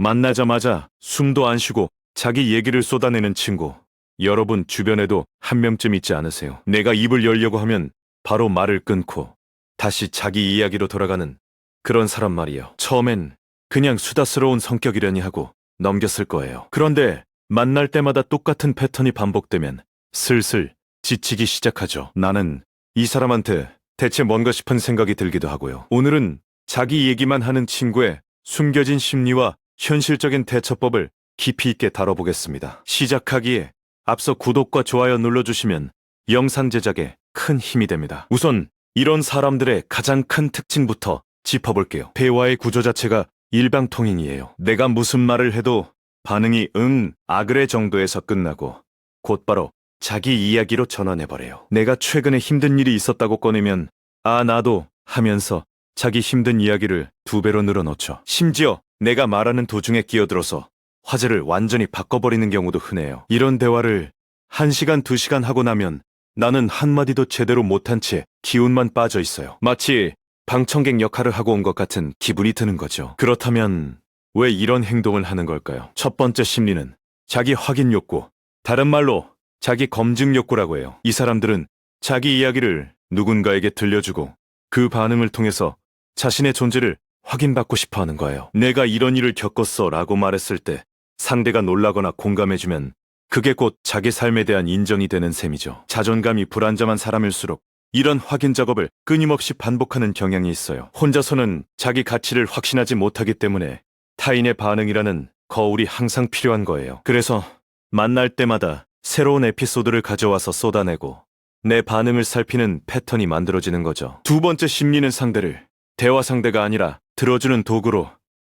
만나자마자 숨도 안 쉬고 자기 얘기를 쏟아내는 친구. 여러분 주변에도 한 명쯤 있지 않으세요? 내가 입을 열려고 하면 바로 말을 끊고 다시 자기 이야기로 돌아가는 그런 사람 말이에요. 처음엔 그냥 수다스러운 성격이려니 하고 넘겼을 거예요. 그런데 만날 때마다 똑같은 패턴이 반복되면 슬슬 지치기 시작하죠. 나는 이 사람한테 대체 뭔가 싶은 생각이 들기도 하고요. 오늘은 자기 얘기만 하는 친구의 숨겨진 심리와 현실적인 대처법을 깊이 있게 다뤄보겠습니다. 시작하기에 앞서 구독과 좋아요 눌러주시면 영상 제작에 큰 힘이 됩니다. 우선 이런 사람들의 가장 큰 특징부터 짚어볼게요. 대화의 구조 자체가 일방통행이에요. 내가 무슨 말을 해도 반응이 응, 아 그래 정도에서 끝나고 곧바로 자기 이야기로 전환해버려요. 내가 최근에 힘든 일이 있었다고 꺼내면 아 나도 하면서 자기 힘든 이야기를 2배로 늘어놓죠. 심지어 내가 말하는 도중에 끼어들어서 화제를 완전히 바꿔버리는 경우도 흔해요. 이런 대화를 1시간, 2시간 하고 나면 나는 한마디도 제대로 못한 채 기운만 빠져 있어요. 마치 방청객 역할을 하고 온 것 같은 기분이 드는 거죠. 그렇다면 왜 이런 행동을 하는 걸까요? 첫 번째 심리는 자기 확인 욕구, 다른 말로 자기 검증 욕구라고 해요. 이 사람들은 자기 이야기를 누군가에게 들려주고 그 반응을 통해서 자신의 존재를 확인받고 싶어 하는 거예요. 내가 이런 일을 겪었어 라고 말했을 때 상대가 놀라거나 공감해주면 그게 곧 자기 삶에 대한 인정이 되는 셈이죠. 자존감이 불안정한 사람일수록 이런 확인 작업을 끊임없이 반복하는 경향이 있어요. 혼자서는 자기 가치를 확신하지 못하기 때문에 타인의 반응이라는 거울이 항상 필요한 거예요. 그래서 만날 때마다 새로운 에피소드를 가져와서 쏟아내고 내 반응을 살피는 패턴이 만들어지는 거죠. 두 번째 심리는 상대를 대화 상대가 아니라 들어주는 도구로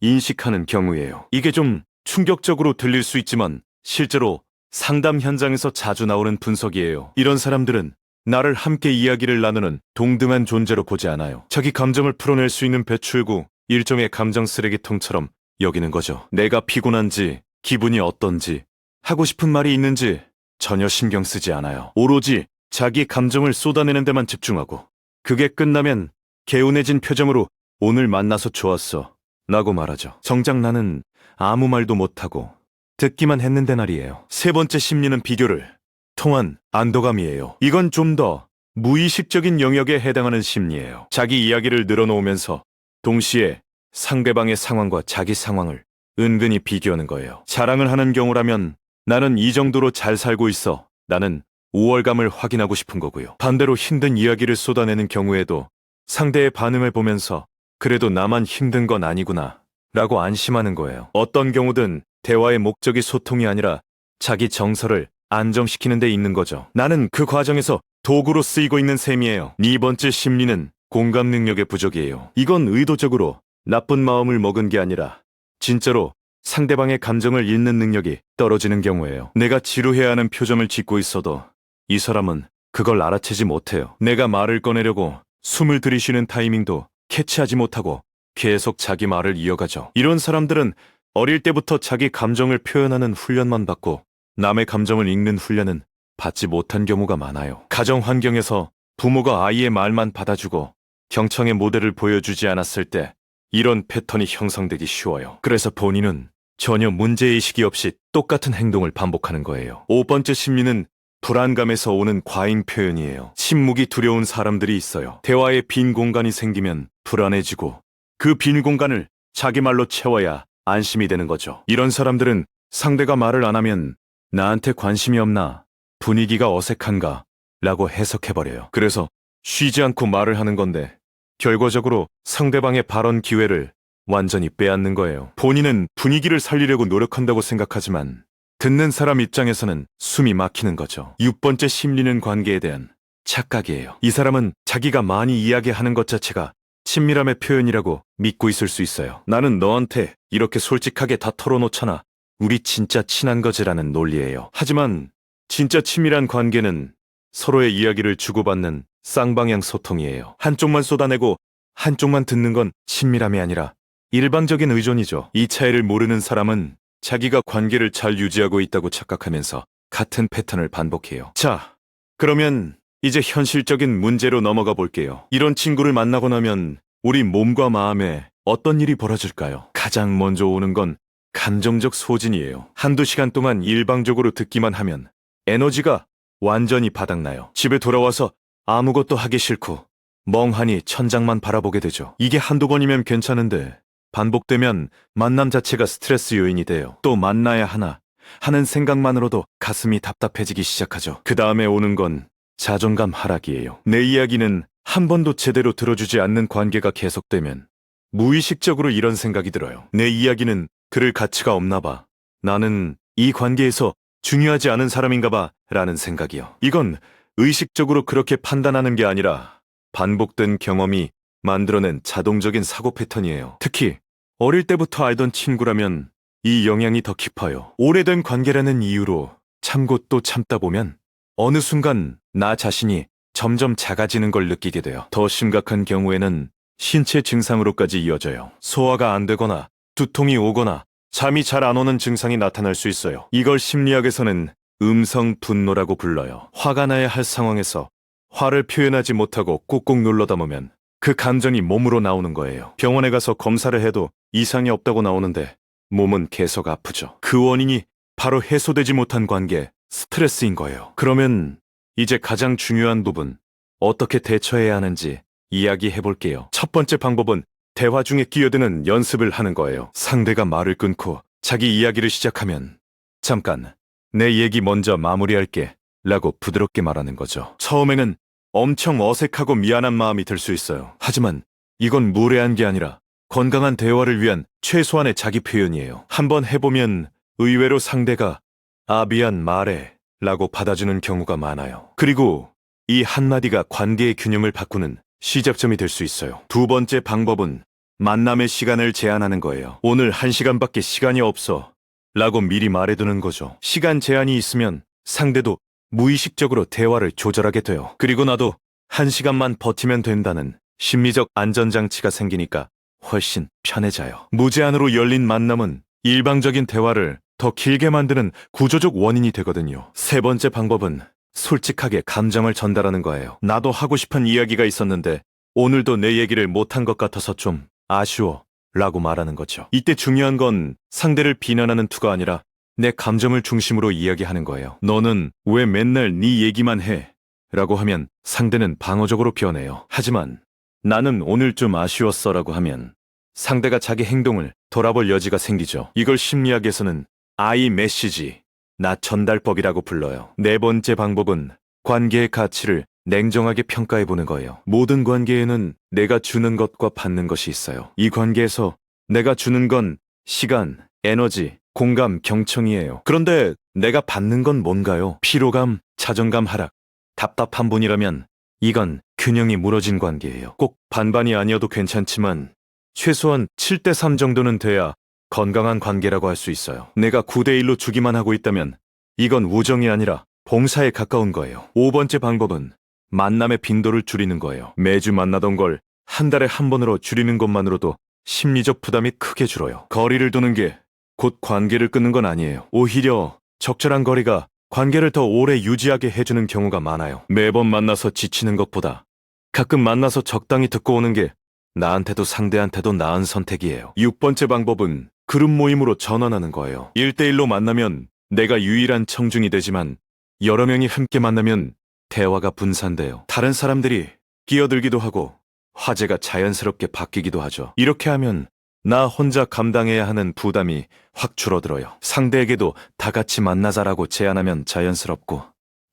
인식하는 경우예요. 이게 좀 충격적으로 들릴 수 있지만 실제로 상담 현장에서 자주 나오는 분석이에요. 이런 사람들은 나를 함께 이야기를 나누는 동등한 존재로 보지 않아요. 자기 감정을 풀어낼 수 있는 배출구, 일종의 감정 쓰레기통처럼 여기는 거죠. 내가 피곤한지, 기분이 어떤지, 하고 싶은 말이 있는지 전혀 신경 쓰지 않아요. 오로지 자기 감정을 쏟아내는 데만 집중하고 그게 끝나면 개운해진 표정으로 오늘 만나서 좋았어 라고 말하죠. 정작 나는 아무 말도 못하고 듣기만 했는데 말이에요. 세 번째 심리는 비교를 통한 안도감이에요. 이건 좀 더 무의식적인 영역에 해당하는 심리예요. 자기 이야기를 늘어놓으면서 동시에 상대방의 상황과 자기 상황을 은근히 비교하는 거예요. 자랑을 하는 경우라면 나는 이 정도로 잘 살고 있어. 나는 우월감을 확인하고 싶은 거고요. 반대로 힘든 이야기를 쏟아내는 경우에도 상대의 반응을 보면서 그래도 나만 힘든 건 아니구나 라고 안심하는 거예요. 어떤 경우든 대화의 목적이 소통이 아니라 자기 정서를 안정시키는 데 있는 거죠. 나는 그 과정에서 도구로 쓰이고 있는 셈이에요. 네 번째 심리는 공감 능력의 부족이에요. 이건 의도적으로 나쁜 마음을 먹은 게 아니라 진짜로 상대방의 감정을 읽는 능력이 떨어지는 경우예요. 내가 지루해하는 표정을 짓고 있어도 이 사람은 그걸 알아채지 못해요. 내가 말을 꺼내려고 숨을 들이쉬는 타이밍도 캐치하지 못하고 계속 자기 말을 이어가죠. 이런 사람들은 어릴 때부터 자기 감정을 표현하는 훈련만 받고 남의 감정을 읽는 훈련은 받지 못한 경우가 많아요. 가정 환경에서 부모가 아이의 말만 받아주고 경청의 모델을 보여주지 않았을 때 이런 패턴이 형성되기 쉬워요. 그래서 본인은 전혀 문제의식이 없이 똑같은 행동을 반복하는 거예요. 5번째 심리는 불안감에서 오는 과잉 표현이에요. 침묵이 두려운 사람들이 있어요. 대화에 빈 공간이 생기면 불안해지고 그 빈 공간을 자기 말로 채워야 안심이 되는 거죠. 이런 사람들은 상대가 말을 안 하면 나한테 관심이 없나, 분위기가 어색한가 라고 해석해버려요. 그래서 쉬지 않고 말을 하는 건데 결과적으로 상대방의 발언 기회를 완전히 빼앗는 거예요. 본인은 분위기를 살리려고 노력한다고 생각하지만 듣는 사람 입장에서는 숨이 막히는 거죠. 6번째 심리는 관계에 대한 착각이에요. 이 사람은 자기가 많이 이야기하는 것 자체가 친밀함의 표현이라고 믿고 있을 수 있어요. 나는 너한테 이렇게 솔직하게 다 털어놓잖아. 우리 진짜 친한 거지라는 논리예요. 하지만 진짜 친밀한 관계는 서로의 이야기를 주고받는 쌍방향 소통이에요. 한쪽만 쏟아내고 한쪽만 듣는 건 친밀함이 아니라 일방적인 의존이죠. 이 차이를 모르는 사람은 자기가 관계를 잘 유지하고 있다고 착각하면서 같은 패턴을 반복해요. 자, 그러면 이제 현실적인 문제로 넘어가 볼게요. 이런 친구를 만나고 나면 우리 몸과 마음에 어떤 일이 벌어질까요? 가장 먼저 오는 건 감정적 소진이에요. 한두 시간 동안 일방적으로 듣기만 하면 에너지가 완전히 바닥나요. 집에 돌아와서 아무것도 하기 싫고 멍하니 천장만 바라보게 되죠. 이게 한두 번이면 괜찮은데 반복되면 만남 자체가 스트레스 요인이 돼요. 또 만나야 하나 하는 생각만으로도 가슴이 답답해지기 시작하죠. 그 다음에 오는 건 자존감 하락이에요. 내 이야기는 한 번도 제대로 들어주지 않는 관계가 계속되면 무의식적으로 이런 생각이 들어요. 내 이야기는 들을 가치가 없나 봐. 나는 이 관계에서 중요하지 않은 사람인가 봐 라는 생각이요. 이건 의식적으로 그렇게 판단하는 게 아니라 반복된 경험이 만들어낸 자동적인 사고 패턴이에요. 특히 어릴 때부터 알던 친구라면 이 영향이 더 깊어요. 오래된 관계라는 이유로 참고 또 참다 보면 어느 순간 나 자신이 점점 작아지는 걸 느끼게 돼요. 더 심각한 경우에는 신체 증상으로까지 이어져요. 소화가 안 되거나 두통이 오거나 잠이 잘 안 오는 증상이 나타날 수 있어요. 이걸 심리학에서는 음성 분노라고 불러요. 화가 나야 할 상황에서 화를 표현하지 못하고 꾹꾹 눌러 담으면 그 감정이 몸으로 나오는 거예요. 병원에 가서 검사를 해도 이상이 없다고 나오는데 몸은 계속 아프죠. 그 원인이 바로 해소되지 못한 관계, 스트레스인 거예요. 그러면 이제 가장 중요한 부분, 어떻게 대처해야 하는지 이야기해 볼게요. 첫 번째 방법은 대화 중에 끼어드는 연습을 하는 거예요. 상대가 말을 끊고 자기 이야기를 시작하면 잠깐, 내 얘기 먼저 마무리할게 라고 부드럽게 말하는 거죠. 처음에는 엄청 어색하고 미안한 마음이 들 수 있어요. 하지만 이건 무례한 게 아니라 건강한 대화를 위한 최소한의 자기 표현이에요. 한번 해보면 의외로 상대가 아, 미안, 말해 라고 받아주는 경우가 많아요. 그리고 이 한마디가 관계의 균형을 바꾸는 시작점이 될 수 있어요. 두 번째 방법은 만남의 시간을 제한하는 거예요. 오늘 1시간밖에 시간이 없어 라고 미리 말해두는 거죠. 시간 제한이 있으면 상대도 무의식적으로 대화를 조절하게 돼요. 그리고 나도 1시간만 버티면 된다는 심리적 안전장치가 생기니까 훨씬 편해져요. 무제한으로 열린 만남은 일방적인 대화를 더 길게 만드는 구조적 원인이 되거든요. 세 번째 방법은 솔직하게 감정을 전달하는 거예요. 나도 하고 싶은 이야기가 있었는데 오늘도 내 얘기를 못한 것 같아서 좀 아쉬워 라고 말하는 거죠. 이때 중요한 건 상대를 비난하는 투가 아니라 내 감정을 중심으로 이야기하는 거예요. 너는 왜 맨날 네 얘기만 해? 라고 하면 상대는 방어적으로 변해요. 하지만 나는 오늘 좀 아쉬웠어 라고 하면 상대가 자기 행동을 돌아볼 여지가 생기죠. 이걸 심리학에서는 I 메시지, 나 전달법이라고 불러요. 네 번째 방법은 관계의 가치를 냉정하게 평가해보는 거예요. 모든 관계에는 내가 주는 것과 받는 것이 있어요. 이 관계에서 내가 주는 건 시간, 에너지, 공감, 경청이에요. 그런데 내가 받는 건 뭔가요? 피로감, 자존감 하락, 답답한 분이라면 이건 균형이 무너진 관계예요. 꼭 반반이 아니어도 괜찮지만 최소한 7대3 정도는 돼야 건강한 관계라고 할 수 있어요. 내가 9대1로 주기만 하고 있다면 이건 우정이 아니라 봉사에 가까운 거예요. 5번째 방법은 만남의 빈도를 줄이는 거예요. 매주 만나던 걸 한 달에 한 번으로 줄이는 것만으로도 심리적 부담이 크게 줄어요. 거리를 두는 게 곧 관계를 끊는 건 아니에요. 오히려 적절한 거리가 관계를 더 오래 유지하게 해주는 경우가 많아요. 매번 만나서 지치는 것보다 가끔 만나서 적당히 듣고 오는 게 나한테도 상대한테도 나은 선택이에요. 6번째 방법은 그룹 모임으로 전환하는 거예요. 1대1로 만나면 내가 유일한 청중이 되지만 여러 명이 함께 만나면 대화가 분산돼요. 다른 사람들이 끼어들기도 하고 화제가 자연스럽게 바뀌기도 하죠. 이렇게 하면 나 혼자 감당해야 하는 부담이 확 줄어들어요. 상대에게도 다 같이 만나자라고 제안하면 자연스럽고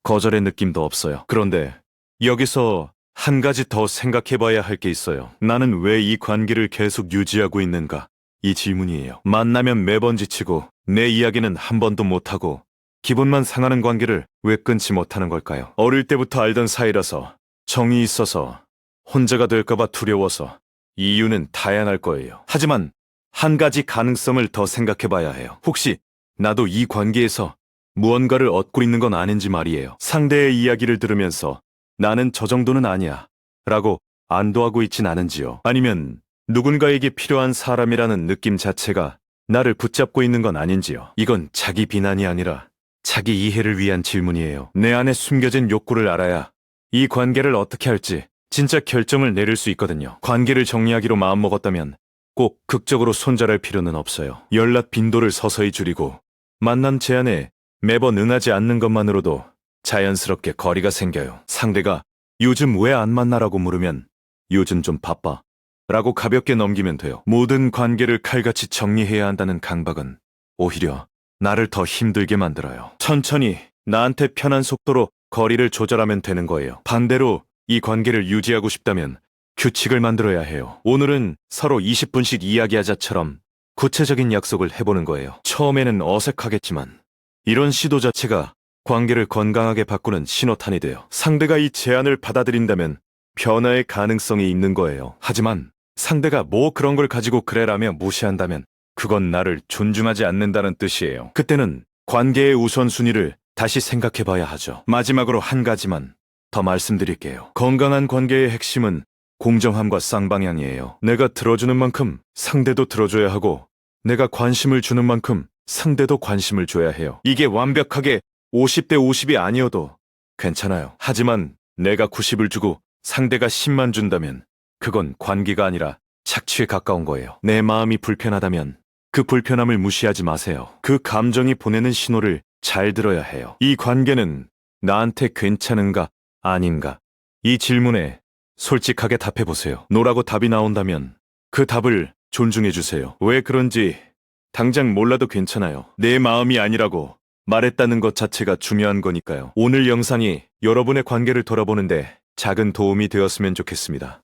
거절의 느낌도 없어요. 그런데 여기서 한 가지 더 생각해봐야 할 게 있어요. 나는 왜 이 관계를 계속 유지하고 있는가? 이 질문이에요. 만나면 매번 지치고 내 이야기는 한 번도 못하고 기분만 상하는 관계를 왜 끊지 못하는 걸까요? 어릴 때부터 알던 사이라서, 정이 있어서, 혼자가 될까봐 두려워서, 이유는 다양할 거예요. 하지만 한 가지 가능성을 더 생각해봐야 해요. 혹시 나도 이 관계에서 무언가를 얻고 있는 건 아닌지 말이에요. 상대의 이야기를 들으면서 나는 저 정도는 아니야 라고 안도하고 있진 않은지요. 아니면 누군가에게 필요한 사람이라는 느낌 자체가 나를 붙잡고 있는 건 아닌지요. 이건 자기 비난이 아니라 자기 이해를 위한 질문이에요. 내 안에 숨겨진 욕구를 알아야 이 관계를 어떻게 할지 진짜 결정을 내릴 수 있거든요. 관계를 정리하기로 마음먹었다면 꼭 극적으로 손절할 필요는 없어요. 연락 빈도를 서서히 줄이고 만남 제안에 매번 응하지 않는 것만으로도 자연스럽게 거리가 생겨요. 상대가 요즘 왜 안 만나라고 물으면 요즘 좀 바빠 라고 가볍게 넘기면 돼요. 모든 관계를 칼같이 정리해야 한다는 강박은 오히려 나를 더 힘들게 만들어요. 천천히 나한테 편한 속도로 거리를 조절하면 되는 거예요. 반대로 이 관계를 유지하고 싶다면 규칙을 만들어야 해요. 오늘은 서로 20분씩 이야기하자처럼 구체적인 약속을 해보는 거예요. 처음에는 어색하겠지만 이런 시도 자체가 관계를 건강하게 바꾸는 신호탄이 돼요. 상대가 이 제안을 받아들인다면 변화의 가능성이 있는 거예요. 하지만 상대가 뭐 그런 걸 가지고 그래라며 무시한다면 그건 나를 존중하지 않는다는 뜻이에요. 그때는 관계의 우선순위를 다시 생각해 봐야 하죠. 마지막으로 한 가지만 더 말씀드릴게요. 건강한 관계의 핵심은 공정함과 쌍방향이에요. 내가 들어주는 만큼 상대도 들어줘야 하고 내가 관심을 주는 만큼 상대도 관심을 줘야 해요. 이게 완벽하게 50대 50이 아니어도 괜찮아요. 하지만 내가 90을 주고 상대가 10만 준다면 그건 관계가 아니라 착취에 가까운 거예요. 내 마음이 불편하다면 그 불편함을 무시하지 마세요. 그 감정이 보내는 신호를 잘 들어야 해요. 이 관계는 나한테 괜찮은가 아닌가? 이 질문에 솔직하게 답해보세요. 노라고 답이 나온다면 그 답을 존중해주세요. 왜 그런지 당장 몰라도 괜찮아요. 내 마음이 아니라고 말했다는 것 자체가 중요한 거니까요. 오늘 영상이 여러분의 관계를 돌아보는데 작은 도움이 되었으면 좋겠습니다.